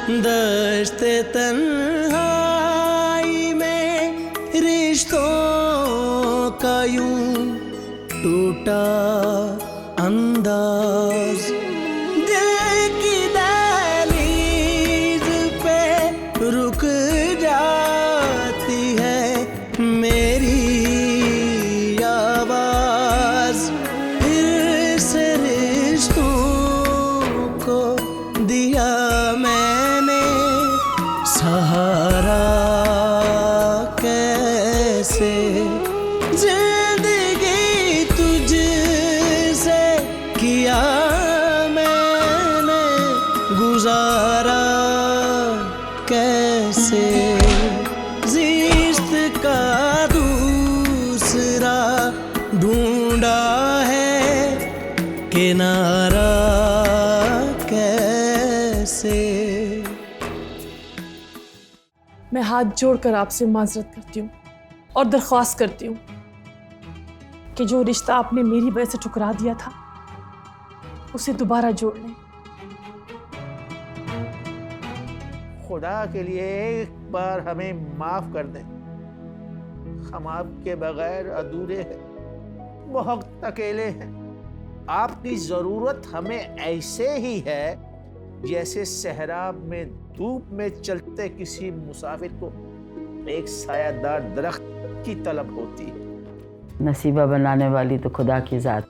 दश्ते तन्हाई में रिश्तों का यूं टूटा अंदाज, दिल की दहलीज पे रुक जाती है मेरी आवाज। फिर से रिश्तों को दिया मैंने सहारा, कैसे जिंदगी तुझसे किया मैंने गुजारा, कैसे जिस्त का दूसरा ढूंढा है किनारा, कैसे। मैं हाथ जोड़कर आपसे माजरत करती हूँ और दरख्वास्त करती हूँ कि जो रिश्ता आपने मेरी वजह से ठुकरा दिया था उसे दोबारा जोड़ लें। खुदा के लिए एक बार हमें माफ कर दें, हम आपके बगैर अधूरे हैं, बहुत अकेले हैं। आपकी जरूरत हमें ऐसे ही है जैसे सहरा में धूप में चलते किसी मुसाफिर को एक सायादार दरख्त की तलब होती है। नसीबा बनाने वाली तो खुदा की जात,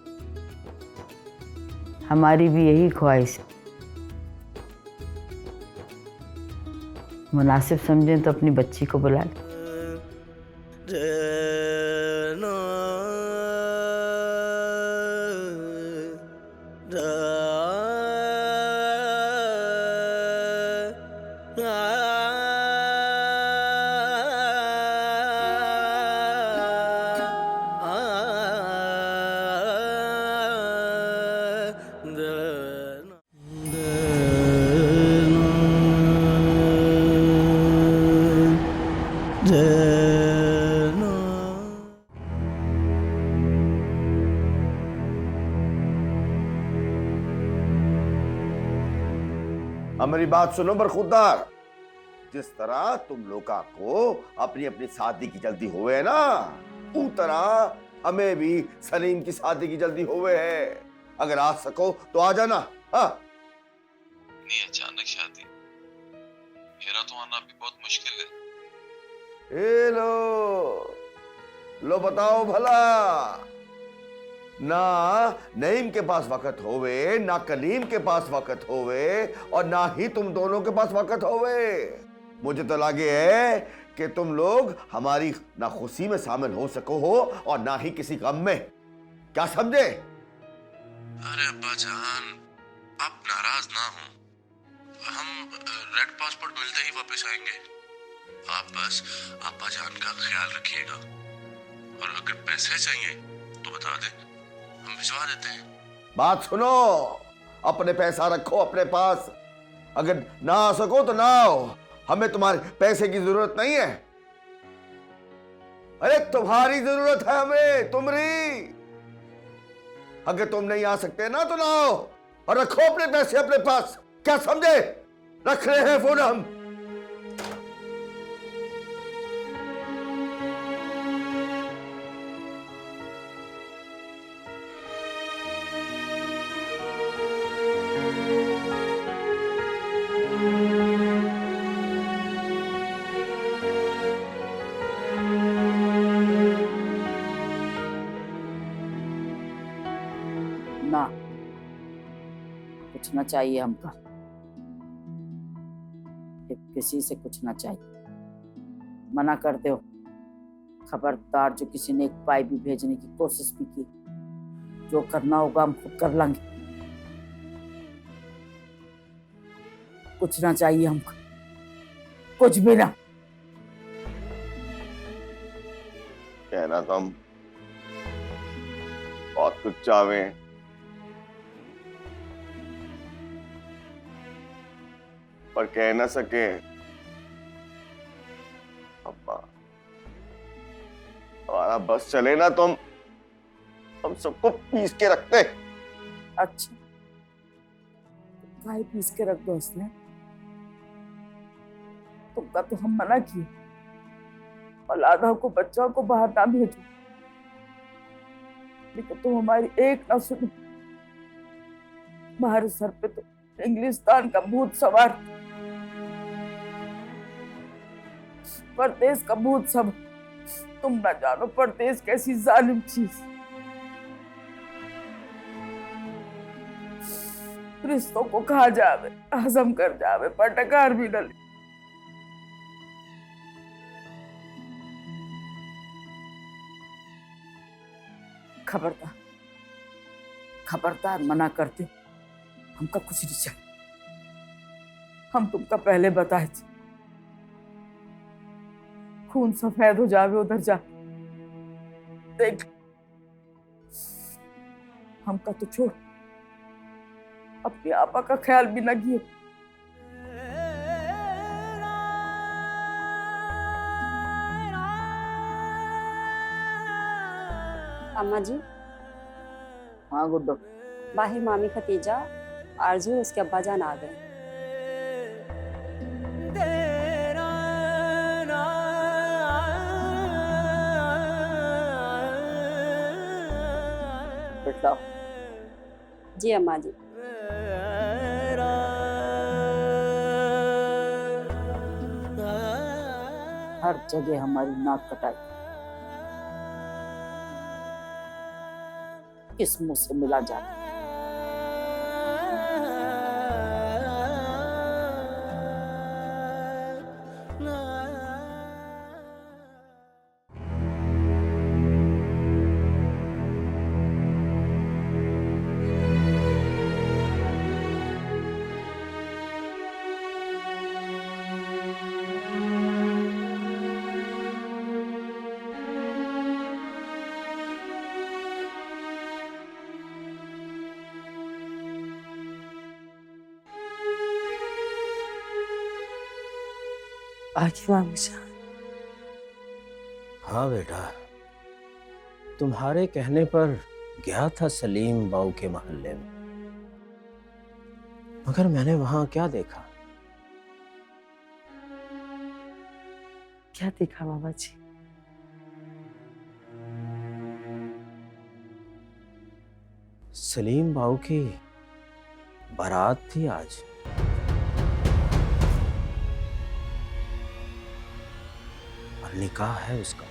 हमारी भी यही ख्वाहिश है। मुनासिब समझें तो अपनी बच्ची को बुला लें। हमारी बात सुनो बरखुरदार, जिस तरह तुम लोका को अपनी अपनी शादी की जल्दी हुए है ना, उस तरह हमें भी सलीम की शादी की जल्दी हुए है। अगर आ सको तो आ जाना। हाँ, इतनी अचानक शादी, मेरा तो आना भी बहुत मुश्किल है। ए लो बताओ भला, ना नईम के पास वक्त होवे, ना कलीम के पास वक्त होवे, और ना ही तुम दोनों के पास वक्त होवे। मुझे तो लगे है कि तुम लोग हमारी ना खुशी में शामिल हो सको हो और ना ही किसी गम में। क्या समझे? अरे अब्बा जान, आप नाराज ना हो, हम रेड पासपोर्ट मिलते ही वापस आएंगे। आप बस अब्बा जान का ख्याल रखिएगा, और अगर पैसे चाहिए तो बता दें, हम भिजवा देते हैं। बात सुनो, अपने पैसा रखो अपने पास, अगर ना आ सको तो ना आओ, हमें तुम्हारे पैसे की जरूरत नहीं है। अरे तुम्हारी जरूरत है हमें, तुम्हारी। अगर तुम नहीं आ सकते ना तो ना आओ, और रखो अपने पैसे अपने पास। क्या समझे? रख रहे हैं फोन हम। ना कुछ ना चाहिए हमको, किसी से कुछ ना चाहिए। मना कर दो, खबरदार। जो किसी ने एक पाई भी भेजने की कोशिश भी की, जो करना होगा हम खुद कर लेंगे। कुछ ना चाहिए हमको, कुछ भी ना। कहना तुम बहुत कुछ चाहे, पर कह ना सके। अब्बा, हमारा बस चले ना तो हम सबको पीस के रखते। अच्छा, भाई पीस के रख दो उसने। तुमका तो हम मना किए, औलादा को बच्चों को बाहर ना भेजो, लेकिन तुम हमारी एक ना सुनो। तुम्हारे सर पे तो इंग्लिस्तान का भूत सवार, परदेश का भूत सब। तुम ना जानो परदेश कैसी जालिम चीज, रिश्तों को खा जावे, हजम कर जावे, पर टकार भी न ले। खबरदार, खबरदार, मना करते, हमका कुछ नहीं चाहिए। हम तुमका पहले बताए थे, खून सफेद हो जावे उधर जा देख। हमका तो छोड़, अपने आपा का ख्याल भी न किए। अम्मा जी, हाँ गुड्डो, बाहर मामी खतीजा आरजू उसके अब्बा जान आ गए। बैठा। जी अम्मा जी। हर जगह हमारी नाक कटाई, किस मुंह से मिला जाता। हाँ बेटा, तुम्हारे कहने पर गया था सलीम बाऊ के मोहल्ले में, मगर मैंने वहां क्या देखा? क्या देखा बाबा जी? सलीम बाऊ की बारात थी आज। और निकाह है उसका।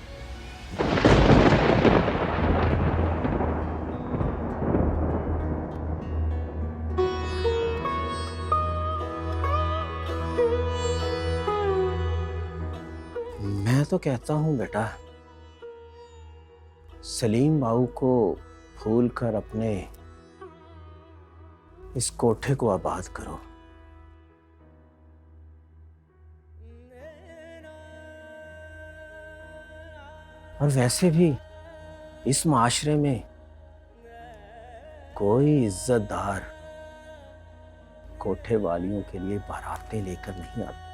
मैं तो कहता हूं बेटा, सलीम बाऊ को भूल कर अपने इस कोठे को आबाद करो। और वैसे भी इस माशरे में कोई इज्जतदार कोठे वालियों के लिए बारातें लेकर नहीं आता।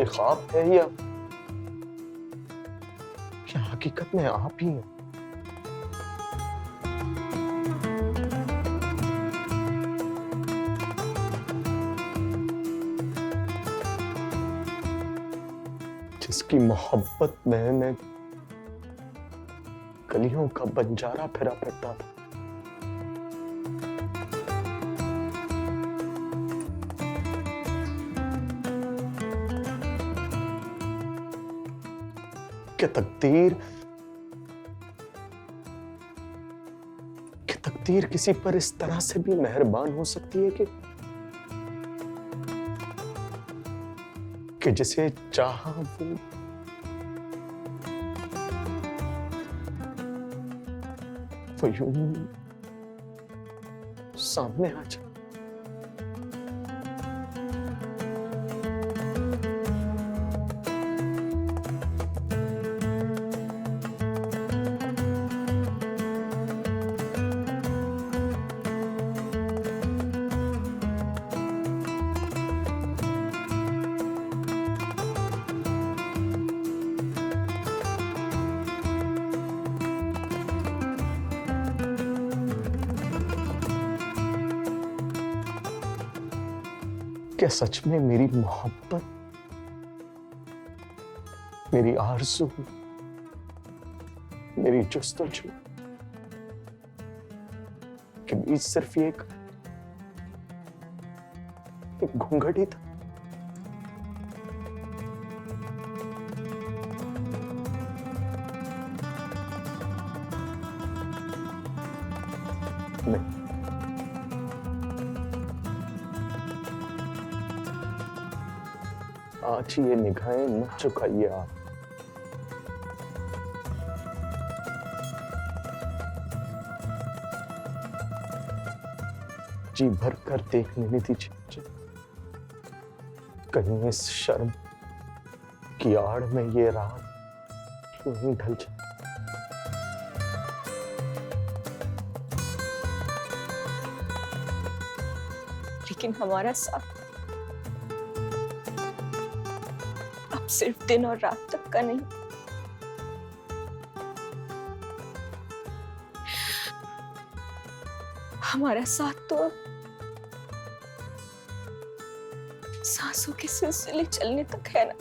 ख्वाब है या हकीकत में आप ही हैं? जिसकी मोहब्बत में मैं गलियों का बंजारा फिरा करता था, कि तकदीर किसी पर इस तरह से भी मेहरबान हो सकती है कि जिसे चाहा वो यूं सामने आ जाए। क्या सच में मेरी मोहब्बत, मेरी आरज़ू, मेरी जुस्तजू के बीच सिर्फ एक घूंघट ही था? नहीं, आज ये निगाहें मत चुकाइए आप। जी भर कर देखने नहीं दीजिए मुझे, कहीं इस शर्म की आड़ में ये रात यूं ही ढल जाए। लेकिन हमारा साथ अब सिर्फ दिन और रात तक का नहीं, हमारा साथ तो अब सांसों के सिलसिले चलने तक है ना।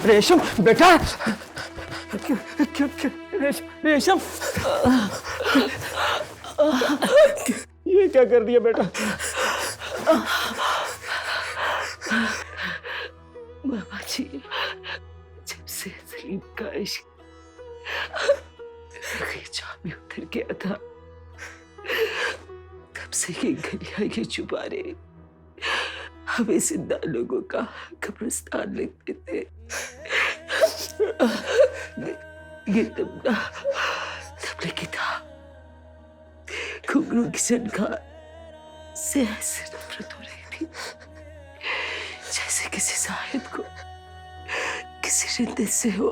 रेशम बेटा, रेशम, ये क्या कर दिया बेटा? बाबा जी, जब से सलीम का इश्क खींचा में उतर गया था, तब से ये गलियां ये चुबारे हमें जिंदा लोगों का कब्रिस्तान लगते थे। ये तबले की था, घुंघरू की झनकार से ऐसे नफरत हो रही थी जैसे किसी साहिब को किसी रिंदे से हो।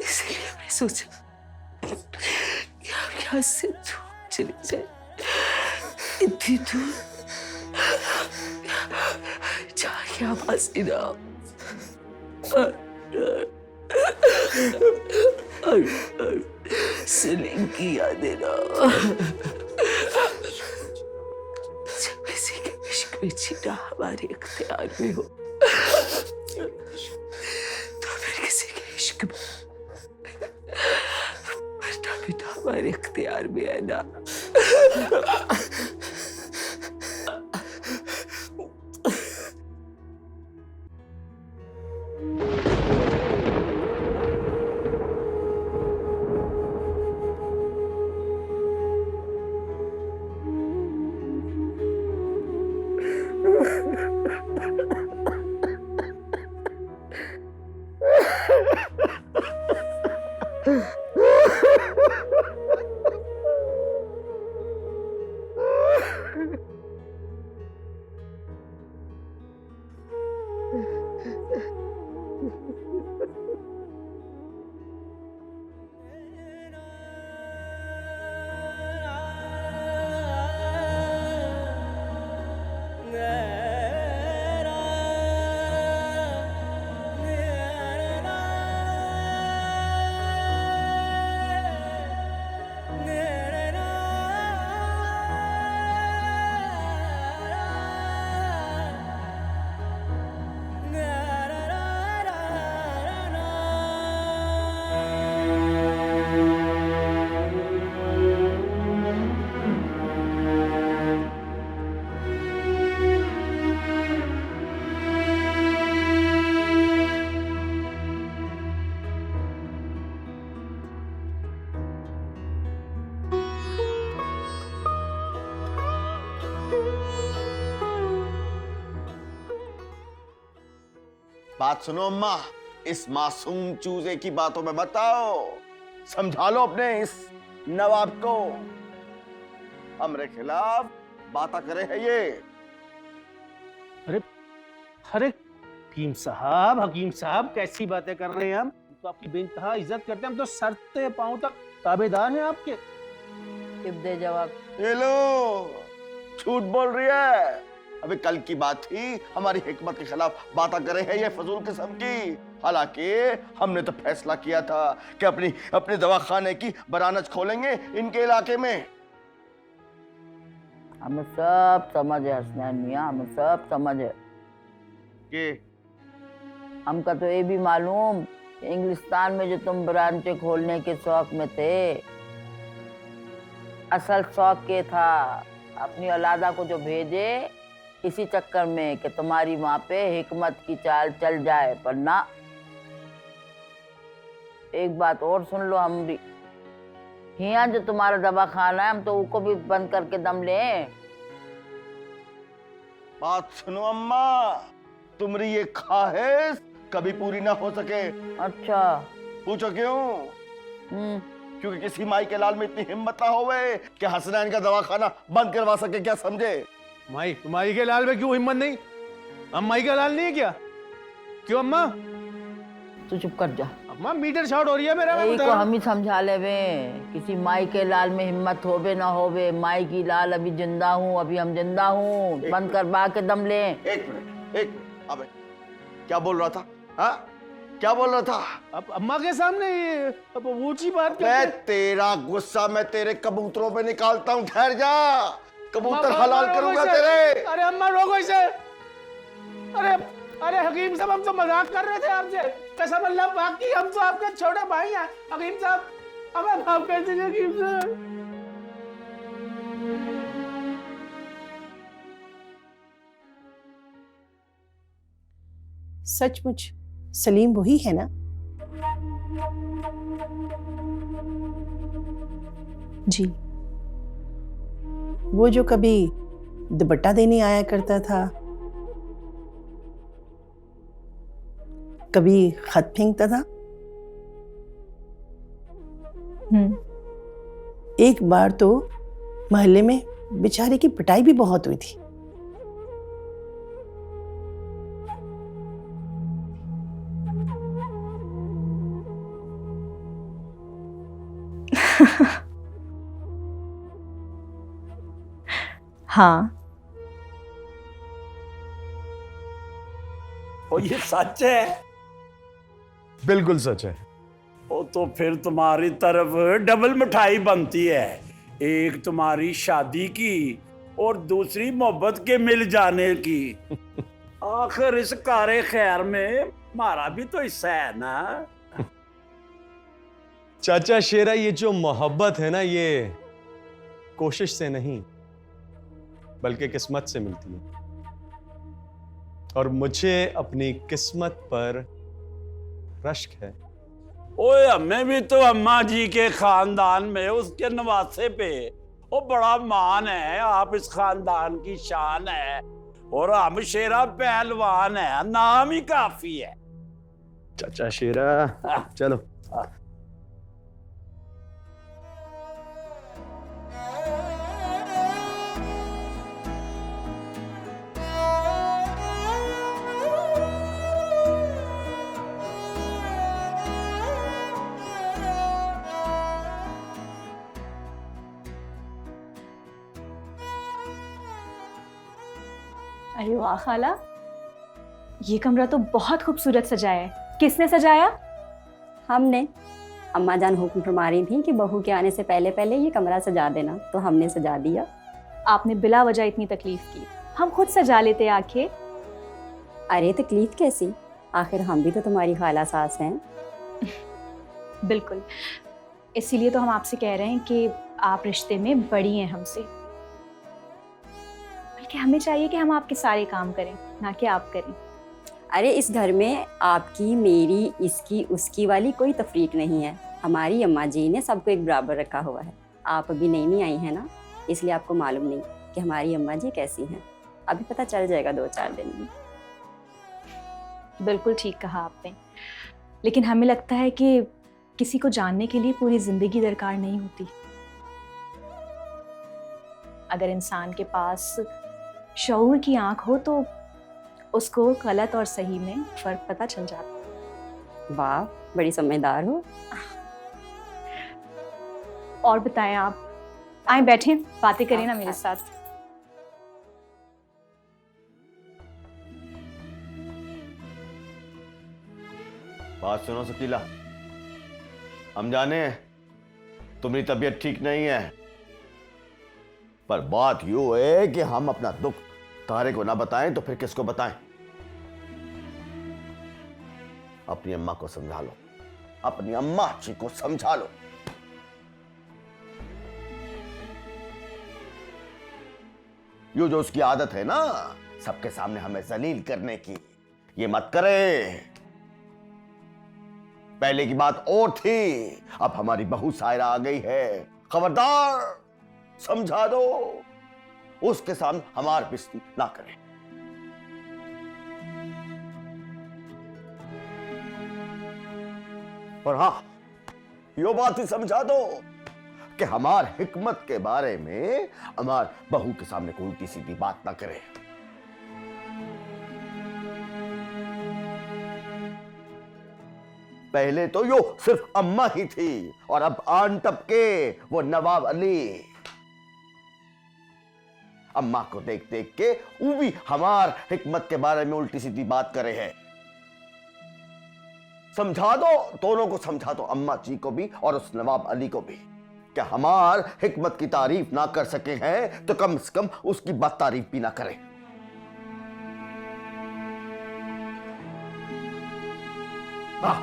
इसलिए मैं सोचा कि हम यहाँ से दूर चले जाए, इतनी दूर जहाँ की आवाज ही ना हो। और सलीम की यादें ना हो। जब किसी के इश्क में जीना हमारे इख्तियार में हो, तो फिर किसी के इश्क में मरना भी तो हमारे इख्तियार में है ना। बात सुनो अम्मा, इस मासूम चूजे की बातों में मत आओ। समझा लो अपने इस नवाब को, हमरे खिलाफ बात करे है ये। अरे अरे हकीम साहब कैसी बातें कर रहे हैं हम? तो आपकी बेइंतहा इज्जत करते हैं, हम तो सर से पांव तक ताबेदार हैं आपके। अब दे जवाब। ये लो, झूठ बोल रही है। अभी कल की बात थी, हमारी हिकमत के खिलाफ बात करे है ये फजूल किस्म की। हालांकि हमने तो फैसला किया था कि अपने दवाखाने की बरानच खोलेंगे इनके इलाके में। हमें सब समझ है हसनैन मियाँ, हमें सब समझ है कि हमका तो ये भी मालूम कि इंग्लिस्तान में जो तुम ब्रांचें खोलने के शौक में थे, असल शौक के था अपनी औलादा को जो भेजे इसी चक्कर में कि तुम्हारी माँ पे हिकमत की चाल चल जाए। पर ना, एक बात और सुन लो हमरी, यहाँ जो तुम्हारा दवाखाना है हम तो उसको भी बंद करके दम लें। बात सुनो अम्मा, तुम्हारी ये ख्वाहिश कभी पूरी ना हो सके। अच्छा, पूछो क्यों? क्योंकि किसी माई के लाल में इतनी हिम्मत ना होवे कि हसनैन का दवाखाना बंद करवा सके। क्या समझे? माई के लाल में क्यों हिम्मत नहीं? हम माई का लाल नहीं है क्या? क्यों अम्मा? तू चुप कर जा। अम्मा मीटर शॉर्ट हो रही है मेरा। यही को हम ही समझा ले वे, किसी माई के लाल में हिम्मत होवे ना होवे, माई की लाल अभी जिंदा हूँ, अभी हम जिंदा हूँ, बंद करवा के दम ले। एक मिनट, अबे क्या बोल रहा था? हाँ, क्या बोल रहा था? अब अम्मा के सामने ये अब ऊंची बात मैं तेरा गुस्सा मैं तेरे कबूतरों पे निकालता हूँ, ठहर जा। कबूतर हलाल करूंगा तेरे। अरे अम्मा रोको इसे। अरे अरे हकीम साहब, हम तो मजाक कर रहे थे आपसे। कसम अल्लाह पाक की, हम तो आपके छोटे भाई हैं। हकीम साहब, हमें माफ कर दीजिए हकीम साहब। सचमुच सलीम वही है ना? जी। वो जो कभी दुपट्टा देने आया करता था, कभी खत फेंकता था। एक बार तो मोहल्ले में बेचारे की पिटाई भी बहुत हुई थी। हाँ, और ये सच है? बिल्कुल सच है। ओ तो फिर तुम्हारी तरफ डबल मिठाई बनती है, एक तुम्हारी शादी की और दूसरी मोहब्बत के मिल जाने की। आखिर इस कारे खैर में हमारा भी तो हिस्सा है ना। चाचा शेरा, ये जो मोहब्बत है ना, ये कोशिश से नहीं बल्कि किस्मत से मिलती है, और मुझे अपनी किस्मत पर रश्क है। ओए, हमें भी तो अम्मा जी के खानदान में उसके नवासे पे वो बड़ा मान है। आप इस खानदान की शान है और हम शेरा पहलवान है, नाम ही काफी है। चाचा शेरा चलो। अरे वाह खाला, ये कमरा तो बहुत खूबसूरत सजाया है। किसने सजाया? हमने। अम्मा जान हुक्म फरमा रही थी कि बहू के आने से पहले पहले ये कमरा सजा देना, तो हमने सजा दिया। आपने बिला वजह इतनी तकलीफ की, हम खुद सजा लेते आके। अरे तकलीफ कैसी, आखिर हम भी तो तुम्हारी खाला सास हैं। बिल्कुल, इसीलिए तो हम आपसे कह रहे हैं कि आप रिश्ते में बड़ी हैं हमसे, बल्कि हमें चाहिए कि हम आपके सारे काम करें, ना कि आप करें। अरे इस घर में आपकी, मेरी, इसकी, उसकी वाली कोई तफरीक नहीं है। हमारी अम्मा जी ने सबको एक बराबर रखा हुआ है। आप अभी नई नई आई हैं ना, इसलिए आपको मालूम नहीं कि हमारी अम्मा जी कैसी हैं। अभी पता चल जाएगा 2-4 दिन में। बिल्कुल ठीक कहा आपने, लेकिन हमें लगता है कि किसी को जानने के लिए पूरी जिंदगी दरकार नहीं होती। अगर इंसान के पास शऊर की आंख हो तो उसको गलत और सही में फर्क पता चल जाता। वाह, बड़ी समझदार हो। और बताएं आप, आए बैठें, बातें करें ना मेरे साथ। बात सुनो शकीला, हम जाने तुम्हारी तबीयत ठीक नहीं है, पर बात यूं है कि हम अपना दुख तारे को ना बताएं तो फिर किसको बताएं। अपनी अम्मा को समझा लो, अपनी अम्मा जी को समझा लो। यो जो उसकी आदत है ना सबके सामने हमें जलील करने की, ये मत करे। पहले की बात और थी, अब हमारी बहू सायरा आ गई है, खबरदार समझा दो, उसके सामने हमार बेइज्जती ना करें। और हाँ, यो बात ही समझा दो कि हमार हिकमत के बारे में हमार बहू के सामने कोई उल्टी सीधी बात ना करे। पहले तो यो सिर्फ अम्मा ही थी और अब आन टपके वो नवाब अली। अम्मा को देख देख के वो भी हमार हिकमत के बारे में उल्टी सीधी बात करे है। समझा दो, दोनों को समझा दो, अम्मा जी को भी और उस नवाब अली को भी। कि हमार हिकमत की तारीफ ना कर सके हैं तो कम से कम उसकी बद तारीफ भी ना करें। हाँ,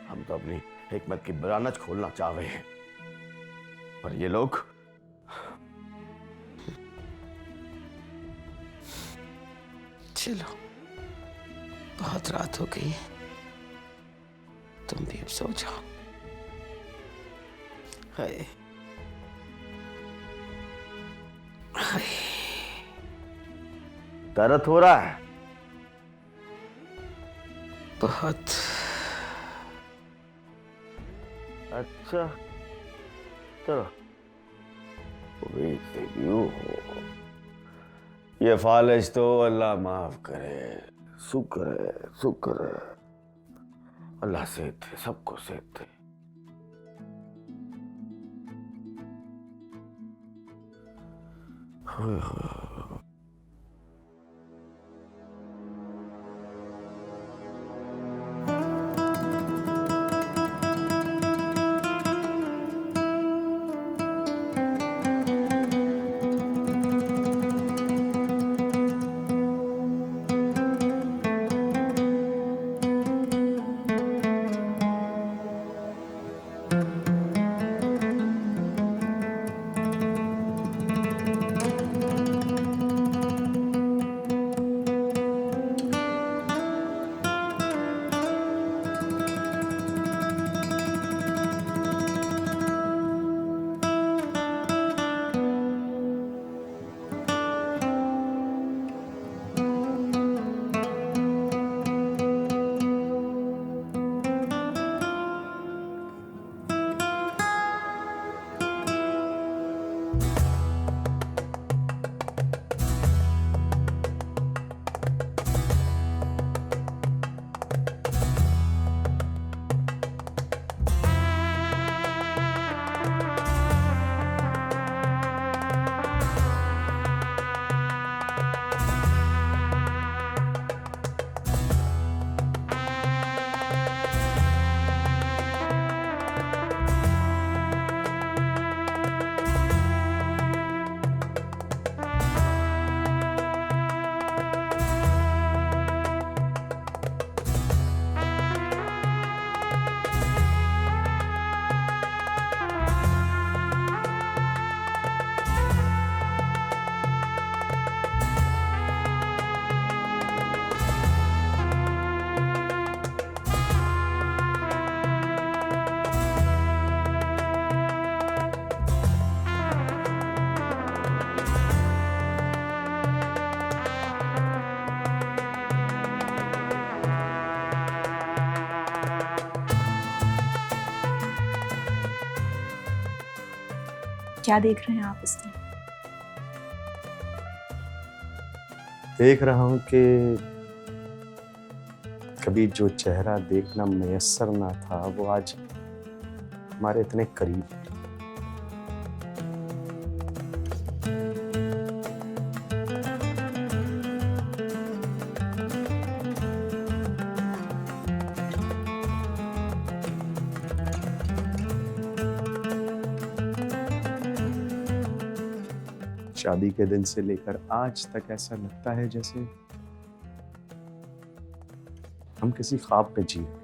हम तो अपनी हिकमत की ब्रांच खोलना चाह रहे हैं, पर ये लोग चलो, बहुत रात हो गई, तुम भी अब सो जाओ। हाय हाय, दर्द हो रहा है? बहुत। अच्छा चलो, ये फालिज तो अल्लाह माफ करे। शुक्र है, शुक्र है, अल्लाह सेहत है, सबको सेहत है। क्या देख रहे हैं आप इसमें? देख रहा हूं कि कभी जो चेहरा देखना मयस्सर ना था वो आज हमारे इतने करीब है। शादी के दिन से लेकर आज तक ऐसा लगता है जैसे हम किसी ख्वाब में जी रहे।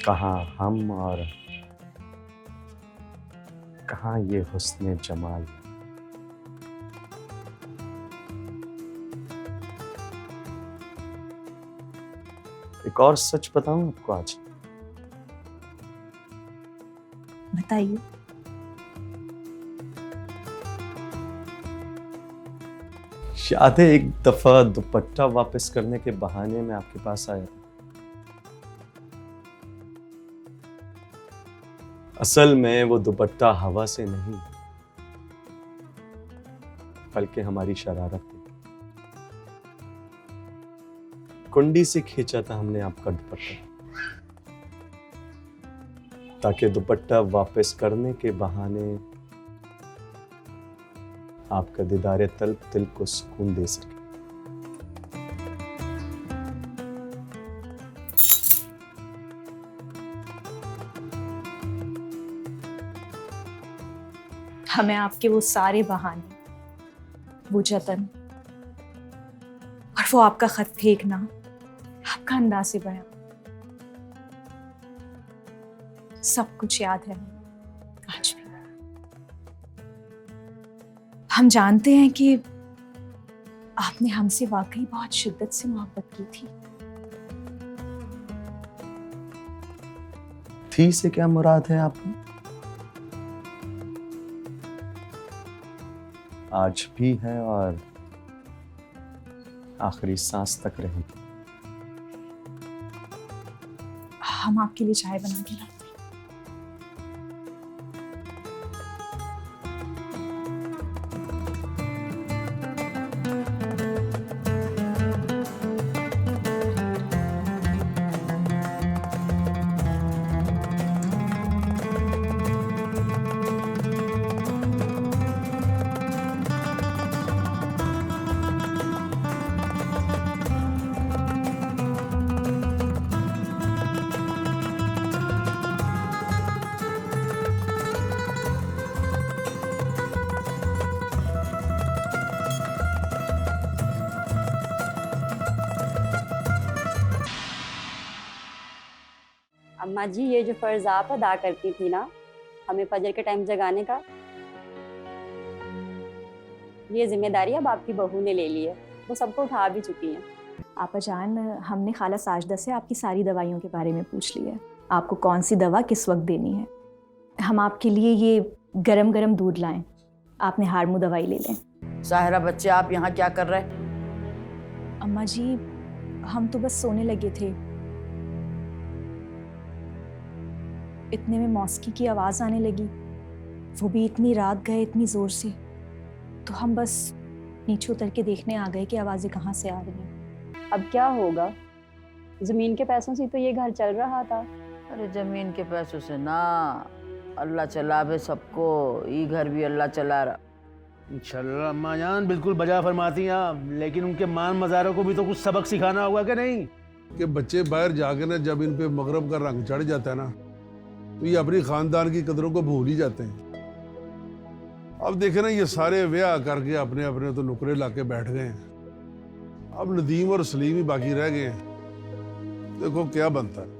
कहाँ हम और कहाँ ये हुस्न जमाल। एक और सच बताऊं आपको आज? बताइए। याद है एक दफा दुपट्टा वापस करने के बहाने में आपके पास आया था। असल में वो दुपट्टा हवा से नहीं बल्कि हमारी शरारत थी। कुंडी से खींचा था हमने आपका दुपट्टा। ताकि दुपट्टा वापस करने के बहाने आपका दीदारे तलब दिल को सुकून दे सके। हमें आपके वो सारे बहाने, वो जतन और वो आपका खत फेंकना, आपका अंदाज़े बयां, सब कुछ याद है आज भी। हम जानते हैं कि आपने हमसे वाकई बहुत शिद्दत से मोहब्बत की थी से क्या मुराद है आपको? आज भी है और आखिरी सांस तक रहेगी। हम आपके लिए चाय बना के लाते हैं। अम्मा जी, ये जो फर्ज आप अदा करती थी ना, हमें फजर के टाइम जगाने का, ये जिम्मेदारी अब आपकी बहू ने ले ली है। वो सबको उठा भी चुकी हैं। आपा जान, हमने खाला साजदा से आपकी सारी दवाइयों के बारे में पूछ लिया है, आपको कौन सी दवा किस वक्त देनी है। हम आपके लिए ये गरम गरम दूध लाएं, आपने हार्मो दवाई ले लें। साहिरा बच्चे, आप यहाँ क्या कर रहे? अम्मा जी, हम तो बस सोने लगे थे, इतने में मौसीकी की आवाज़ आने लगी, वो भी इतनी रात गए, इतनी ज़ोर से, तो हम बस नीचे उतर के देखने आ गए कि आवाज़ें कहाँ से आ रही हैं। अब क्या होगा? ज़मीन के पैसों से तो ये घर चल रहा था। अरे जमीन के पैसों से ना, अल्लाह चलावे सबको, ये घर भी अल्लाह चला रहा। इंशाल्लाह अम्मा जान बिल्कुल बजा फरमाती हैं आप, लेकिन उनके मान मज़ारों को भी तो कुछ सबक सिखाना होगा कि नहीं? कि बच्चे बाहर जाके ना जब इन पे मगरब का रंग चढ़ जाता है ना, तो ये अपनी खानदान की कदरों को भूल ही जाते हैं। अब देखे ना, ये सारे ब्याह करके अपने अपने तो नुकरे लाके बैठ गए हैं। अब नदीम और सलीम ही बाकी रह गए हैं। देखो क्या बनता है।